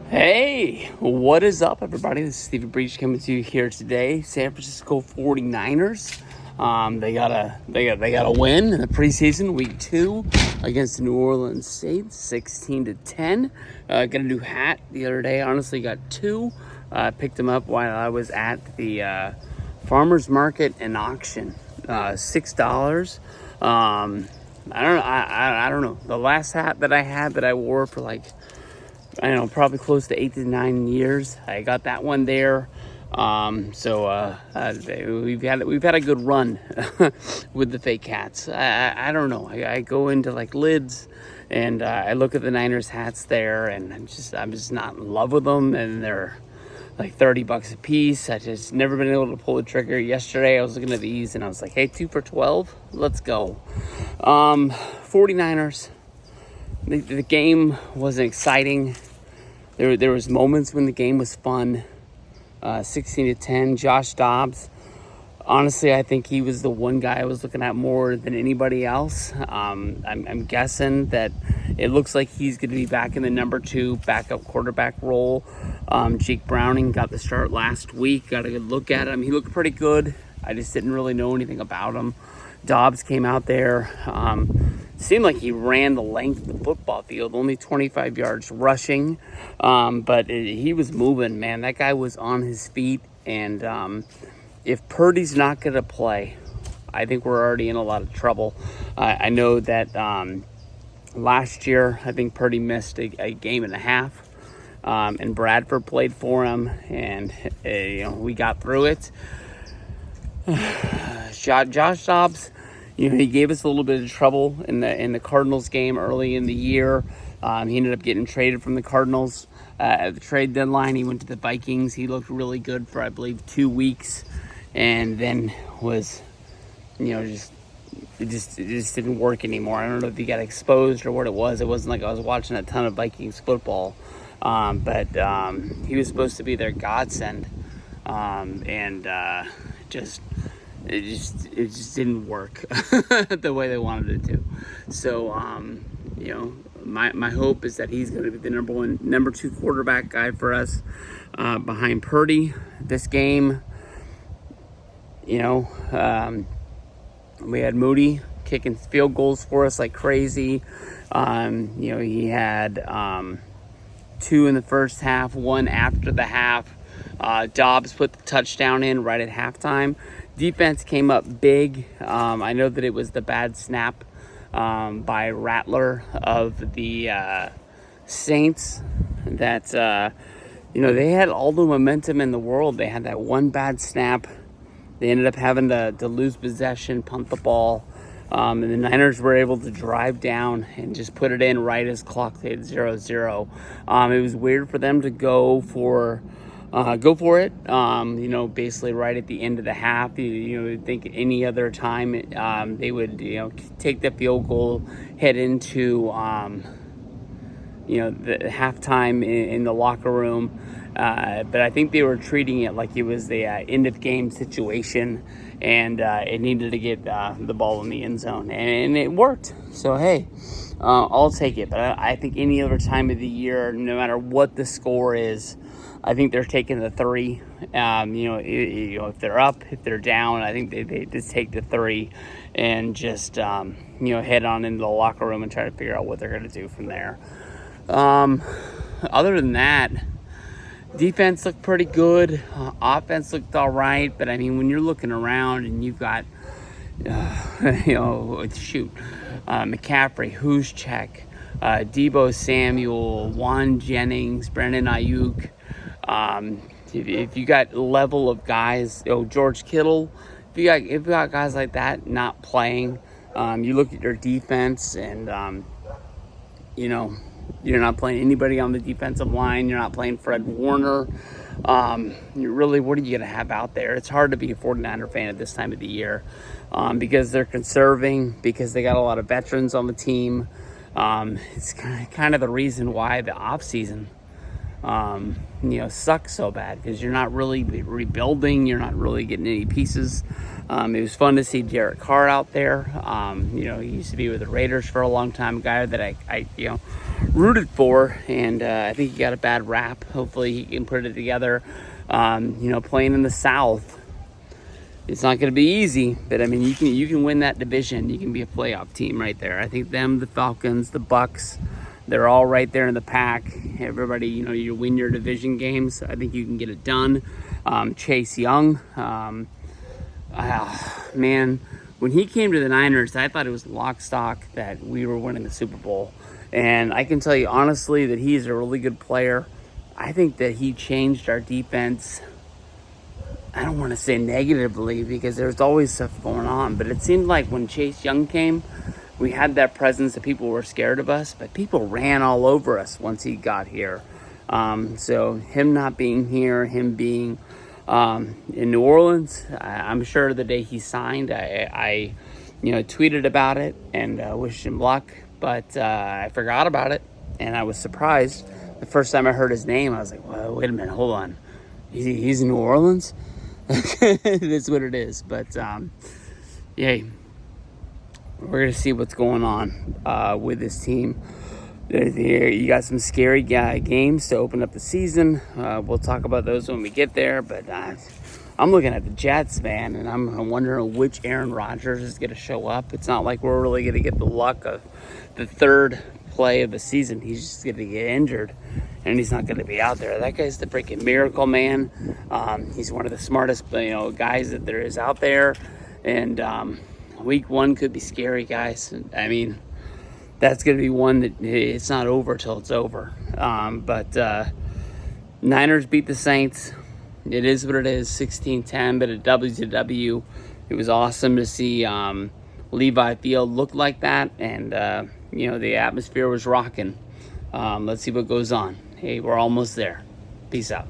Hey, what is up, everybody? This is steviebreech coming to you here today. San Francisco 49ers. They got a win in the preseason week 2 against the New Orleans Saints, 16-10. Got a new hat the other day. Honestly, got 2. Picked them up while I was at the farmers market and auction. $6. I don't know. The last hat that I had that I wore for probably close to 8 to 9 years. I got that one there. We've had a good run with the fake hats. I don't know. I go into like lids and I look at the Niners hats there, and I'm just not in love with them, and they're like $30 a piece. I just never been able to pull the trigger. Yesterday I was looking at these and I was like, hey, 2 for $12, let's go. 49ers. The game wasn't exciting. There was moments when the game was fun. 16-10. Josh Dobbs. Honestly, I think he was the one guy I was looking at more than anybody else. I'm guessing that it looks like he's going to be back in the number 2 backup quarterback role. Jake Browning got the start last week. Got a good look at him. He looked pretty good. I just didn't really know anything about him. Dobbs came out there. Seemed like he ran the length of the football field, only 25 yards rushing. But he was moving, man. That guy was on his feet. And if Purdy's not going to play, I think we're already in a lot of trouble. I know that last year, I think Purdy missed a game and a half. And Bradford played for him. And, we got through it. Josh Dobbs, he gave us a little bit of trouble in the Cardinals game early in the year. He ended up getting traded from the Cardinals at the trade deadline. He went to the Vikings. He looked really good for, I believe, 2 weeks, and then was, it just didn't work anymore. I don't know if he got exposed or what it was. It wasn't like I was watching a ton of Vikings football, but he was supposed to be their godsend, It just didn't work the way they wanted it to. So, my hope is that he's going to be the number 2 quarterback guy for us behind Purdy. This game, we had Moody kicking field goals for us like crazy. He had 2 in the first half, 1 after the half. Dobbs put the touchdown in right at halftime. Defense came up big. I know that it was the bad snap by Rattler of the Saints that, they had all the momentum in the world. They had that one bad snap. They ended up having to lose possession, punt the ball. And the Niners were able to drive down and just put it in right as clock hit 0-0. It was weird for them to go for it, basically right at the end of the half. You think any other time they would, take the field goal, head into, the halftime in the locker room. But I think they were treating it like it was the end of game situation, and it needed to get the ball in the end zone, and it worked. So, hey, I'll take it. But I think any other time of the year, no matter what the score is, I think they're taking the 3. If they're up, if they're down, I think they just take the 3 and just, head on into the locker room and try to figure out what they're going to do from there. Other than that, defense looked pretty good. Offense looked all right. But, when you're looking around and you've got, McCaffrey, Juszczyk, Deebo Samuel, Juan Jennings, Brandon Ayuk, if you got level of guys, George Kittle, if you got guys like that not playing, you look at your defense and, you're not playing anybody on the defensive line. You're not playing Fred Warner. What are you going to have out there? It's hard to be a 49er fan at this time of the year because they're conserving, because they got a lot of veterans on the team. It's kind of the reason why the offseason sucks so bad because you're not really rebuilding. You're not really getting any pieces. It was fun to see Derek Carr out there. He used to be with the Raiders for a long time, a guy that I rooted for, and I think he got a bad rap. Hopefully he can put it together. Playing in the South, it's not going to be easy, but I mean, you can win that division. You can be a playoff team right there. I think them, the Falcons, the Bucks, they're all right there in the pack. Everybody, you win your division games. I think you can get it done. Chase Young, man, when he came to the Niners, I thought it was lock stock that we were winning the Super Bowl. And I can tell you honestly that he's a really good player. I think that he changed our defense. I don't want to say negatively because there's always stuff going on, but it seemed like when Chase Young came, we had that presence that people were scared of us, but people ran all over us once he got here. So him not being here, him being in New Orleans, I'm sure the day he signed, I tweeted about it and wished him luck, but I forgot about it, and I was surprised. The first time I heard his name, I was like, well, wait a minute, hold on. He's in New Orleans? That's what it is. But, yay. We're going to see what's going on with this team. You got some scary games to open up the season. We'll talk about those when we get there. But I'm looking at the Jets, man, and I'm wondering which Aaron Rodgers is going to show up. It's not like we're really going to get the luck of the third play of the season. He's just going to get injured, and he's not going to be out there. That guy's the freaking miracle man. He's one of the smartest guys that there is out there, and week one could be scary, guys. I mean, that's going to be one that it's not over till it's over. But Niners beat the Saints. It is what it is, 16-10, but a W. It was awesome to see Levi Field look like that, and the atmosphere was rocking. Let's see what goes on. Hey, we're almost there. Peace out.